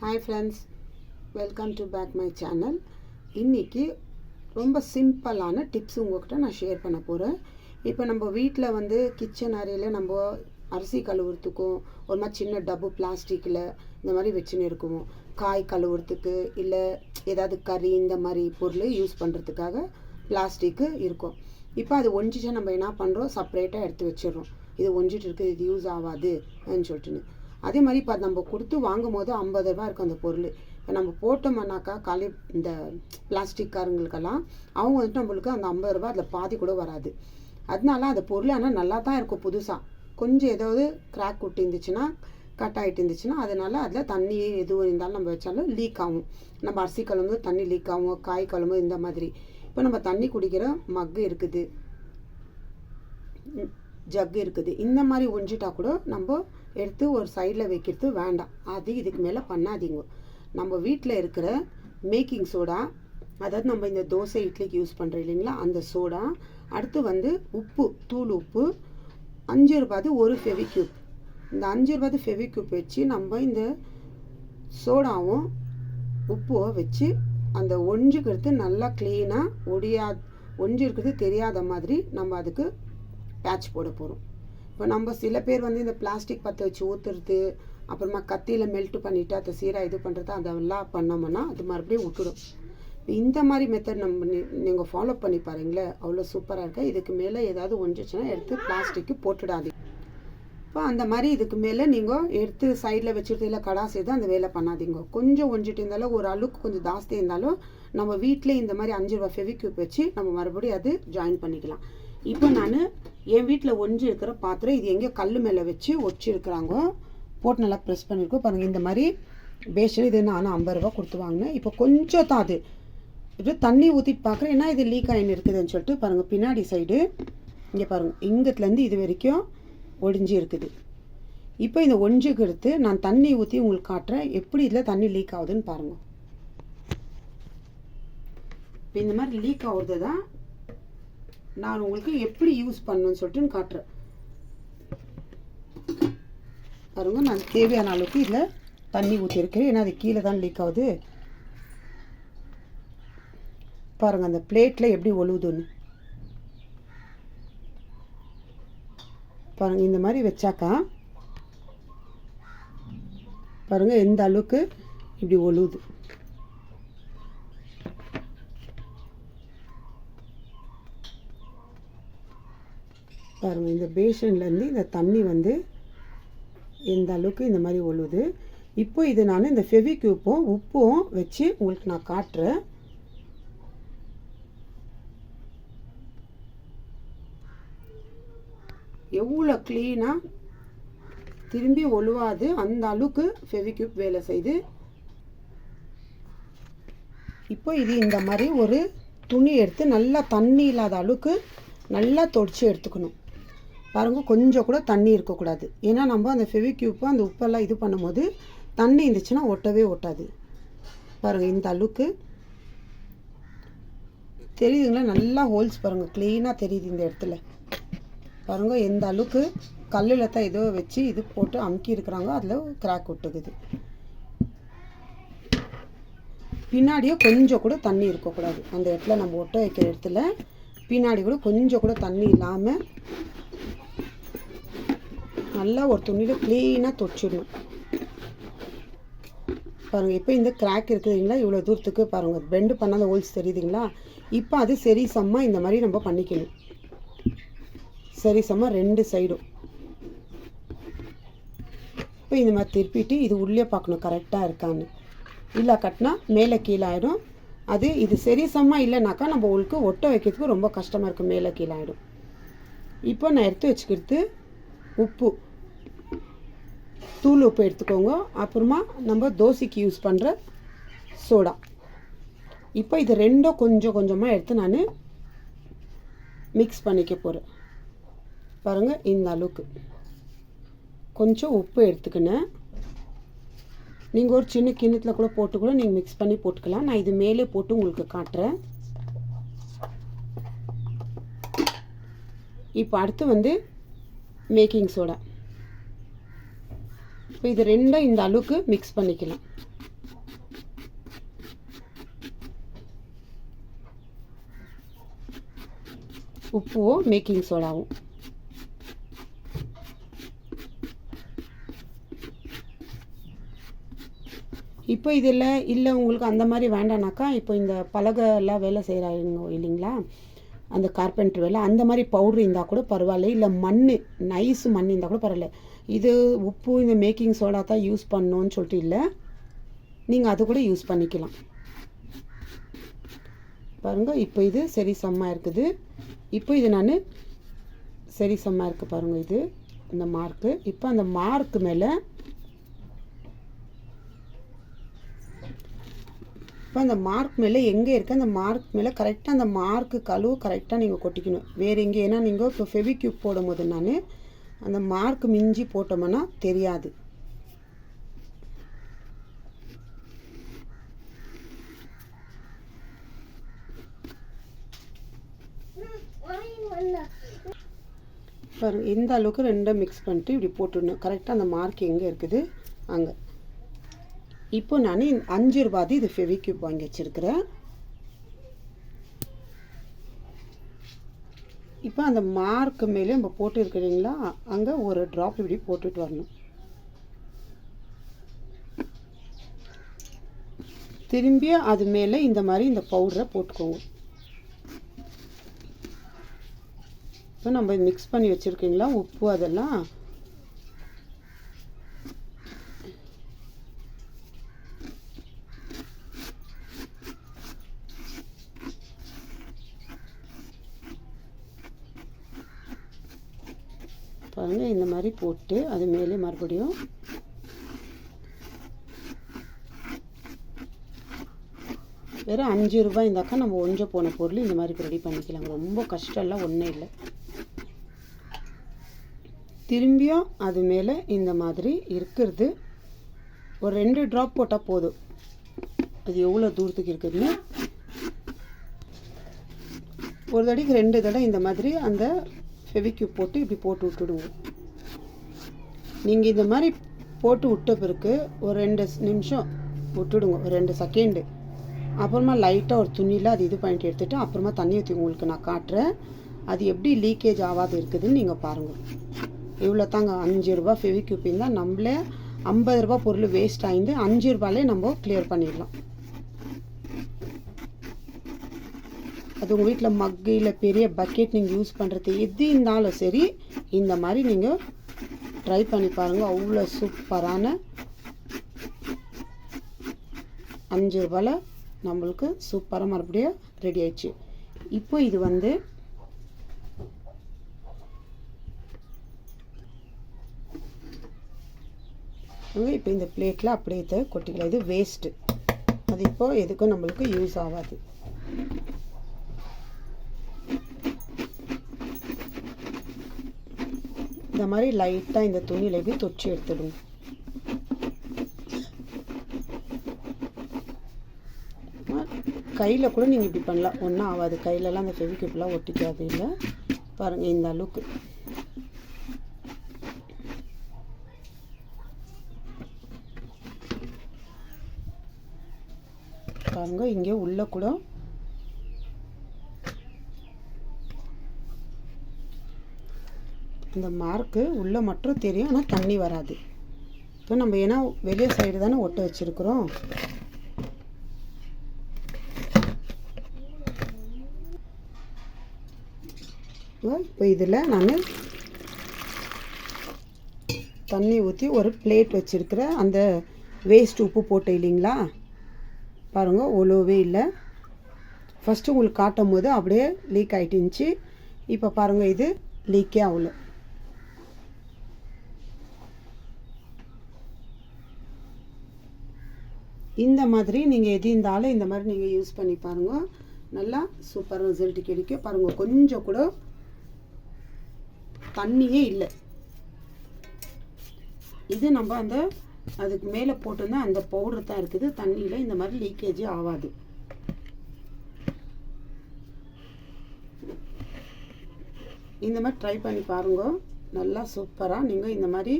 Hi friends, welcome to back my channel. இன்றைக்கி ரொம்ப சிம்பிளான டிப்ஸ் உங்கள்கிட்ட நான் ஷேர் பண்ண போகிறேன். இப்போ நம்ம வீட்டில் கிச்சன் அறையில் நம்ம அரிசி கழுவுறதுக்கும் ஒரு மாதிரி சின்ன டப்பு பிளாஸ்டிக்கில் இந்த மாதிரி வச்சுன்னு இருக்குவோம். காய் கழுவுறதுக்கு இல்லை ஏதாவது கறி இந்த மாதிரி பொருள் யூஸ் பண்ணுறதுக்காக பிளாஸ்டிக்கு இருக்கும். இப்போ அது ஒஞ்சிச்சா நம்ம என்ன பண்ணுறோம், செப்பரேட்டாக எடுத்து வச்சிடுறோம். இது ஒஞ்சிட்டு இருக்குது, இது யூஸ் ஆகாதுன்னு சொல்லிட்டுன்னு. அதே மாதிரி இப்போ நம்ம கொடுத்து வாங்கும் போது 50 ரூபா இருக்கும் அந்த பொருள். இப்போ நம்ம போட்டோம்னாக்கா இந்த பிளாஸ்டிக்காரங்களுக்கெல்லாம் அவங்க நம்மளுக்கு அந்த 50 ரூபா அதில் பாதி கூட வராது. அதனால அந்த பொருள் ஆனால் நல்லா தான் இருக்கும். புதுசாக கொஞ்சம் ஏதாவது கிராக் விட்டு இருந்துச்சுன்னா, கட் ஆகிட்டு இருந்துச்சுன்னா, அதனால அதில் தண்ணி எதுவும் இருந்தாலும் நம்ம வச்சாலும் லீக் ஆகும். நம்ம அரிசி கழுவும்போது தண்ணி லீக் ஆகும், காய் கழுவும்போது இந்த மாதிரி. இப்போ நம்ம தண்ணி குடிக்கிற மக்கு இருக்குது, ஜக்கு இருக்குது, இந்த மாதிரி ஒஞ்சிட்டா கூட நம்ம எடுத்து ஒரு சைடில் வைக்கிறது வேண்டாம். அது இதுக்கு மேலே பண்ணாதீங்க. நம்ம வீட்டில் இருக்கிற மேக்கிங் சோடா, அதாவது நம்ம இந்த தோசை இட்லிக்கு யூஸ் பண்ணுறோம் இல்லைங்களா, அந்த சோடா. அடுத்து உப்பு, தூள் உப்பு 5 ரூபாது ஒரு ஃபெவிக்யூப். இந்த 5 ரூபாது ஃபெவிக்யூப் வச்சு நம்ம இந்த சோடாவும் உப்பும் வச்சு அந்த ஒஞ்சுக்கிறது நல்லா க்ளீனாக ஒஞ்சு இருக்கிறது தெரியாத மாதிரி நம்ம அதுக்கு பேட்ச் போட போகிறோம். இப்போ நம்ம சில பேர் இந்த பிளாஸ்டிக் பற்ற வச்சு ஊற்றுறது, அப்புறமா கத்தியில் மெல்ட்டு பண்ணிவிட்டு அதை சீராக இது பண்ணுறது, அதெல்லாம் பண்ணோம்னா அது மறுபடியும் விட்டுடும். இந்த மாதிரி மெத்தட் நீங்கள் ஃபாலோ பண்ணி பாருங்களேன், அவ்வளோ சூப்பராக இருக்கா. இதுக்கு மேலே ஏதாவது ஒஞ்சிச்சுன்னா எடுத்து பிளாஸ்டிக்கு போட்டுடாதீங்க. இப்போ அந்த மாதிரி இதுக்கு மேலே நீங்கள் எடுத்து சைடில் வச்சுட்டு இல்லை கடா செய்து அந்த வேலை பண்ணாதீங்க. கொஞ்சம் ஒஞ்சிட்டு இருந்தாலும் ஒரு அளவுக்கு கொஞ்சம் ஜாஸ்தி இருந்தாலும் நம்ம வீட்டிலே இந்த மாதிரி 5 ரூபா ஃபெவிக்யூப் வச்சு நம்ம மறுபடியும் அது ஜாயின் பண்ணிக்கலாம். இப்போ நான் என் வீட்டில் ஒஞ்சி இருக்கிற பாத்திரம், இது எங்கேயோ கல் மேலே வச்சு ஒச்சிருக்கிறாங்க, போட்டு நல்லா ப்ரெஸ் பண்ணியிருக்கோம் பாருங்கள். இந்த மாதிரி பேஷன் இது நான் 50 ரூபா கொடுத்து வாங்கினேன். இப்போ கொஞ்சம் தான் அது இது தண்ணி ஊற்றிட்டு பார்க்குறேன், ஏன்னா இது லீக் ஆகின்னு இருக்குதுன்னு சொல்லிட்டு பாருங்கள். பின்னாடி சைடு இங்கே பாருங்கள், இங்கத்துலேருந்து இது வரைக்கும் ஒடிஞ்சி இருக்குது. இப்போ இந்த ஒஞ்சுக்கு எடுத்து நான் தண்ணி ஊற்றி உங்களுக்கு காட்டுறேன், எப்படி இதில் தண்ணி லீக் ஆகுதுன்னு பாருங்கள். இப்போ இந்த மாதிரி லீக் ஆகுறது தான் நான் உங்களுக்கு எப்படி யூஸ் பண்ணணும்னு சொல்லிட்டு காட்டுறேன் பாருங்க. நான் தேவையான அளவுக்கு இதில் தண்ணி ஊற்றிருக்கேன், ஏன்னா அது கீழே தான் லீக் ஆகுது. பாருங்கள் அந்த பிளேட்டில் எப்படி ஒழுகுதுன்னு பாருங்கள். இந்த மாதிரி வச்சாக்கா பாருங்கள் எந்த அளவுக்கு இப்படி ஒழுகுது. பாருங்கள் இந்த பேஷன்லேருந்து இந்த தண்ணி எந்த அளவுக்கு இந்த மாதிரி ஒழுகுது. இப்போ இது நான் இந்த ஃபெவிக்யூப்பும் உப்பும் வச்சு உங்களுக்கு நான் காட்டுறேன். எவ்வளோ க்ளீனாக திரும்பி ஒழுவாது, அந்த அளவுக்கு ஃபெவிக்யூப் வேலை செய்து. இப்போ இது இந்த மாதிரி ஒரு துணி எடுத்து நல்லா தண்ணி இல்லாத அளவுக்கு நல்லா தொடச்சி எடுத்துக்கணும். பாருங்கள் கொஞ்சம் கூட தண்ணி இருக்கக்கூடாது, ஏன்னா நம்ம அந்த ஃபெவிக்யூப்பு அந்த உப்பெல்லாம் இது பண்ணும்போது தண்ணி இருந்துச்சுன்னா ஒட்டவே ஒட்டாது. பாருங்கள் இந்த அளவுக்கு தெரியுதுங்களா, நல்லா ஹோல்ஸ் பாருங்கள், க்ளீனாக தெரியுது இந்த இடத்துல. பாருங்கள் எந்த அளவுக்கு கல்லில் தான் ஏதோ வச்சு இது போட்டு அமுக்கி இருக்கிறாங்க, அதில் கிராக் விட்டுக்குது. பின்னாடியே கொஞ்சம் கூட தண்ணி இருக்கக்கூடாது, அந்த இடத்துல நம்ம ஒட்ட வைக்கிற இடத்துல பின்னாடி கூட கொஞ்சம் கூட தண்ணி இல்லாமல் நல்லா ஒரு துணியில் க்ளீனாக தொச்சிடணும். பாருங்கள் இப்போ இந்த கிராக் இருக்குதுங்களா, இவ்வளோ தூரத்துக்கு பாருங்கள் பெண்டு பண்ணாத ஹோல்ஸ் தெரியுதுங்களா. இப்போ அது சரி சம்மா இந்த மாதிரி நம்ம பண்ணிக்கணும். சரி சம்மா 2 சைடும் இப்போ இந்த மாதிரி திருப்பிட்டு இது உள்ளே பார்க்கணும் கரெக்டாக இருக்கான்னு. இல்லை கட்டினா மேலே கீழே ஆகிடும். இது சரி சம்மா இல்லைனாக்கா நம்ம உங்களுக்கு ஒட்ட வைக்கிறதுக்கு ரொம்ப கஷ்டமாக இருக்கும், மேலே கீழே ஆகிடும். இப்போ நான் எடுத்து வச்சுக்கிறது உப்பு, தூள் உப்பு எடுத்துக்கோங்க. அப்புறமா நம்ம தோசைக்கு யூஸ் பண்ணுற சோடா. இப்போ இது ரெண்டும் கொஞ்சம் கொஞ்சமாக எடுத்து நான் மிக்ஸ் பண்ணிக்க போகிறேன். பாருங்கள் இந்த அளவுக்கு கொஞ்சம் உப்பு எடுத்துக்கினேன். நீங்கள் ஒரு சின்ன கிண்ணத்தில் கூட போட்டு கூட நீங்கள் மிக்ஸ் பண்ணி போட்டுக்கலாம். நான் இது மேலே போட்டு உங்களுக்கு காட்டுறேன். இப்போ அடுத்து மேக்கிங் சோடா. இப்போ இது ரெண்டும் இந்த அளவுக்கு மிக்ஸ் பண்ணிக்கலாம். உப்புவோ மேக்கிங் சோடாவும். இப்போ இதில் இல்லை உங்களுக்கு அந்த மாதிரி வேண்டானாக்கா, இப்போ இந்த பலகைலாம் வேலை செய்கிறாங்க இல்லைங்களா, அந்த கார்பெண்டர் வேலை, அந்த மாதிரி பவுட்ரு இருந்தால் கூட பரவாயில்ல. இல்லை மண், நைஸ் மண் இருந்தால் கூட பரவாயில்ல. இது உப்பு இந்த மேக்கிங் சோடா தான் யூஸ் பண்ணணுன்னு சொல்லிட்டு இல்லை, நீங்கள் அது கூட யூஸ் பண்ணிக்கலாம். பாருங்கள், இப்போ இது சரி சமமாக இருக்குது. இப்போ இது நான் சரி சமமாக இருக்குது பாருங்கள், இது இந்த மார்க்கு. இப்போ அந்த மார்க்கு மேலே அந்த மார்க் மேலே எங்கே இருக்குது, அந்த மார்க் மேலே கரெக்டாக அந்த மார்க்கு கழுவு கரெக்டாக நீங்கள் கொட்டிக்கணும். வேறு எங்கே, ஏன்னா நீங்கள் இப்போ ஃபெவிக்யூப் போடும்போது நான் அந்த மார்க் மிஞ்சி போட்டோம்னா தெரியாது. பாருங்க, இந்த அளவுக்கு ரெண்டும் மிக்ஸ் பண்ணிட்டு இப்படி போட்டுடணும். கரெக்டாக அந்த மார்க் எங்கே இருக்குது அங்கே. இப்போ நான் 5 ரூபாய் இது ஃபெவிக்யூப் வாங்கி வச்சுருக்கிறேன். இப்போ அந்த மார்க்கு மேலே நம்ம போட்டு இருக்கிறீங்களா, அங்கே ஒரு ட்ராப் இப்படி போட்டுட்டு வரணும். திரும்பி அது மேலே இந்த மாதிரி இந்த பவுடரை போட்டுக்கோங்க. இப்போ நம்ம மிக்ஸ் பண்ணி வச்சுருக்கீங்களா உப்பு அதெல்லாம், பாருங்கள் இந்த மாதிரி போட்டு அது மேலே மறுபடியும் வேறு 5 ரூபாய் இருந்தாக்கா நம்ம ஒஞ்ச போன பொருள் இந்த மாதிரி ரெடி பண்ணிக்கலாம். ரொம்ப கஷ்டம்லாம் ஒன்றும் இல்லை. திரும்பியும் அது மேலே இந்த மாதிரி இருக்கிறது ஒரு 2 ட்ராப் போட்டால் போதும். அது எவ்வளோ தூரத்துக்கு இருக்குதுன்னு ஒரு தடவைக்கு 2 தடவை இந்த மாதிரி அந்த ஃபெவிக்யூப் போட்டு இப்படி போட்டு விட்டுடுவோம். நீங்கள் இந்த மாதிரி போட்டு விட்ட பிறகு ஒரு 2 நிமிஷம் விட்டுடுங்க, ஒரு 2 செகண்டு. அப்புறமா லைட்டாக ஒரு துணியில் அது இது பண்ணிட்டு எடுத்துகிட்டு அப்புறமா தண்ணி ஊற்றி உங்களுக்கு நான் காட்டுறேன். அது எப்படி லீக்கேஜ் ஆகாது இருக்குதுன்னு நீங்கள் பாருங்கள். இவ்வளோ தாங்க, 5 ரூபாய் ஃபெவிக்யூப் இருந்தால் நம்மளே 50 ரூபாய் பொருள் வேஸ்ட் ஆகிட்டு 5 ரூபாயிலே நம்ம கிளியர் பண்ணிடலாம். அது உங்கள் வீட்டில் மக்கு இல்லை பெரிய பக்கெட் நீங்கள் யூஸ் பண்ணுறது எது இருந்தாலும் சரி, இந்த மாதிரி நீங்கள் ட்ரை பண்ணி பாருங்கள். அவ்வளோ சூப்பரான 5 ரூபாயில் நம்மளுக்கு சூப்பராக மறுபடியும் ரெடி ஆயிடுச்சு. இப்போ இது வந்து இப்போ இந்த பிளேட்டில் அப்படியே கொட்டிக்கலாம். இது வேஸ்ட்டு, அது இப்போ எதுக்கும் நம்மளுக்கு யூஸ் ஆகாது. இந்த மாதிரி லைட்டாக இந்த துணியில் எப்படி தொச்சு எடுத்துடுங்க. கையில் கூட நீங்கள் இப்படி பண்ணலாம், ஒன்றும் ஆகாது. கையிலலாம் அந்த ஃபெவிக்யூப்லாம் ஒட்டிக்காது. இல்லை பாருங்கள், இந்த அளவுக்கு பாருங்க. இங்கே உள்ள கூட இந்த மார்க்கு உள்ளே மட்டும் தெரியும், ஆனால் தண்ணி வராது. இப்போ நம்ம ஏன்னா வெளியே சைடு தானே ஒட்ட வச்சுருக்குறோம். இப்போ இதில் நான் தண்ணி ஊற்றி ஒரு பிளேட் வச்சுருக்கிறேன். அந்த வேஸ்ட் உப்பு போட்டு இல்லைங்களா, பாருங்கள் ஒழுவே இல்லை. ஃபஸ்ட்டு உங்களுக்கு காட்டும் போது அப்படியே லீக் ஆகிட்டு இருந்துச்சு. இப்போ பாருங்கள், இது லீக்கே ஆகல. இந்த மாதிரி நீங்கள் எது இருந்தாலும் இந்த மாதிரி நீங்கள் யூஸ் பண்ணி பாருங்கள், நல்லா சூப்பர் ரிசல்ட் கிடைக்கும். பாருங்கள், கொஞ்சம் கூட தண்ணியே இல்லை. இது நம்ம அந்த அதுக்கு மேலே போட்டிருந்தா அந்த பவுடர் தான் இருக்குது, தண்ணியில் இந்த மாதிரி லீக்கேஜே ஆகாது. இந்த மாதிரி ட்ரை பண்ணி பாருங்க, நல்லா சூப்பராக நீங்கள் இந்த மாதிரி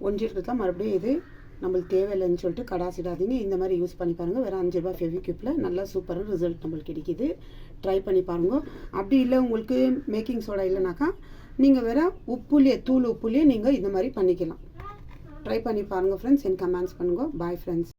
ஒஞ்சிருக்கிறதுலாம் மறுபடியும் இது நம்மளுக்கு தேவையில்லைன்னு சொல்லிட்டு கடாசிடாதீங்க. இந்த மாதிரி யூஸ் பண்ணி பாருங்கள். வெறும் 5 ரூபாய் ஃபெவிக்யூப்பில் நல்லா சூப்பரான ரிசல்ட் நம்மளுக்கு கிடைக்கிது. ட்ரை பண்ணி பாருங்க. அப்படி இல்லை உங்களுக்கு மேக்கிங் சோடா இல்லைனாக்கா நீங்கள் வேறு தூள் உப்புலேயே நீங்கள் இந்த மாதிரி பண்ணிக்கலாம். ட்ரை பண்ணி பாருங்கள் ஃப்ரெண்ட்ஸ். எனக்கு கமெண்ட்ஸ் பண்ணுங்கள். Bye friends.